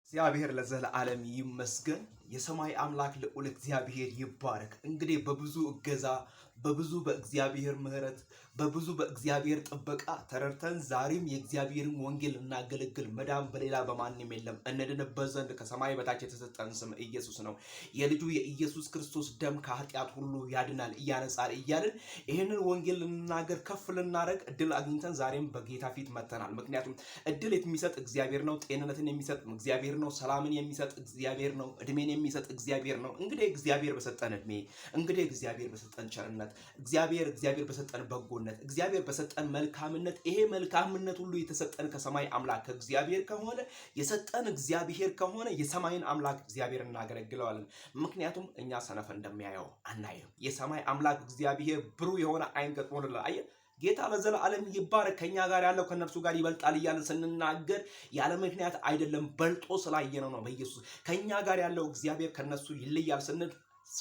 እግዚአብሔር ለዘለዓለም ይመስገን። የሰማይ አምላክ ልዑል እግዚአብሔር ይባረክ። እንግዲህ በብዙ እገዛ በብዙ በእግዚአብሔር ምሕረት በብዙ በእግዚአብሔር ጥበቃ ተረድተን ዛሬም የእግዚአብሔርን ወንጌል እናገለግል። መዳን በሌላ በማንም የለም። እንድንበት ዘንድ ከሰማይ በታች የተሰጠን ስም ኢየሱስ ነው። የልጁ የኢየሱስ ክርስቶስ ደም ከኃጢአት ሁሉ ያድናል፣ እያነጻል እያልን ይህንን ወንጌል ልናገር ከፍ ልናደርግ እድል አግኝተን ዛሬም በጌታ ፊት መጥተናል። ምክንያቱም እድል የሚሰጥ እግዚአብሔር ነው። ጤንነትን የሚሰጥ እግዚአብሔር ነው። ሰላምን የሚሰጥ እግዚአብሔር ነው። እድሜን የሚሰጥ እግዚአብሔር ነው። እንግዲህ እግዚአብሔር በሰጠን እድሜ፣ እንግዲህ እግዚአብሔር በሰጠን ቸርነት፣ እግዚአብሔር በሰጠን በጎነት፣ እግዚአብሔር በሰጠን መልካምነት፣ ይሄ መልካምነት ሁሉ የተሰጠን ከሰማይ አምላክ ከእግዚአብሔር ከሆነ የሰጠን እግዚአብሔር ከሆነ የሰማይን አምላክ እግዚአብሔር እናገለግለዋለን። ምክንያቱም እኛ ሰነፍ እንደሚያየው አናየም። የሰማይ አምላክ እግዚአብሔር ብሩህ የሆነ አይን ገጥሞልናል። አየህ፣ ጌታ ለዘላለም ይባረክ። ከኛ ጋር ያለው ከነርሱ ጋር ይበልጣል እያልን ስንናገር ያለ ምክንያት አይደለም፣ በልጦ ስላየነው ነው። በኢየሱስ ከኛ ጋር ያለው እግዚአብሔር ከነሱ ይለያል ስንል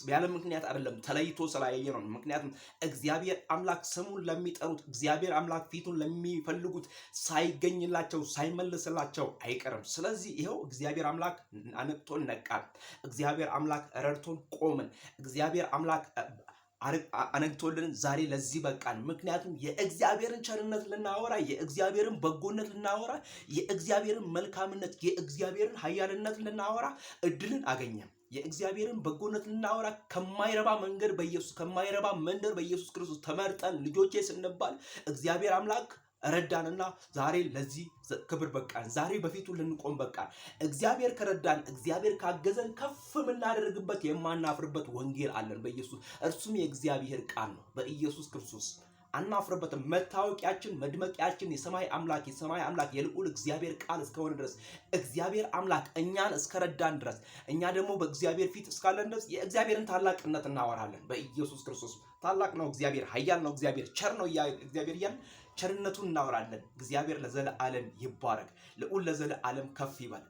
ያለ ምክንያት አይደለም፣ ተለይቶ ስላየነው ነው። ምክንያቱም እግዚአብሔር አምላክ ስሙን ለሚጠሩት፣ እግዚአብሔር አምላክ ፊቱን ለሚፈልጉት ሳይገኝላቸው ሳይመልስላቸው አይቀርም። ስለዚህ ይኸው እግዚአብሔር አምላክ አንቅቶን ነቃን። እግዚአብሔር አምላክ ረድቶን ቆምን። እግዚአብሔር አምላክ አነግቶልን ዛሬ ለዚህ በቃን። ምክንያቱም የእግዚአብሔርን ቸርነት ልናወራ፣ የእግዚአብሔርን በጎነት ልናወራ፣ የእግዚአብሔርን መልካምነት፣ የእግዚአብሔርን ኃያልነት ልናወራ እድልን አገኘን። የእግዚአብሔርን በጎነት ልናወራ ከማይረባ መንገድ በኢየሱስ ከማይረባ መንደር በኢየሱስ ክርስቶስ ተመርጠን ልጆቼ ስንባል እግዚአብሔር አምላክ ረዳንና ዛሬ ለዚህ ክብር በቃን። ዛሬ በፊቱ ልንቆም በቃን። እግዚአብሔር ከረዳን፣ እግዚአብሔር ካገዘን ከፍ የምናደርግበት የማናፍርበት ወንጌል አለን በኢየሱስ። እርሱም የእግዚአብሔር ቃል ነው። በኢየሱስ ክርስቶስ አናፍርበትም። መታወቂያችን መድመቂያችን የሰማይ አምላክ የልዑል እግዚአብሔር ቃል እስከሆነ ድረስ እግዚአብሔር አምላክ እኛን እስከረዳን ድረስ እኛ ደግሞ በእግዚአብሔር ፊት እስካለን ድረስ የእግዚአብሔርን ታላቅነት እናወራለን። በኢየሱስ ክርስቶስ ታላቅ ነው እግዚአብሔር፣ ኃያል ነው እግዚአብሔር፣ ቸር ነው እግዚአብሔር እያልን ቸርነቱን እናወራለን። እግዚአብሔር ለዘለዓለም ይባረክ። ልዑል ለዘለዓለም ከፍ ይበል።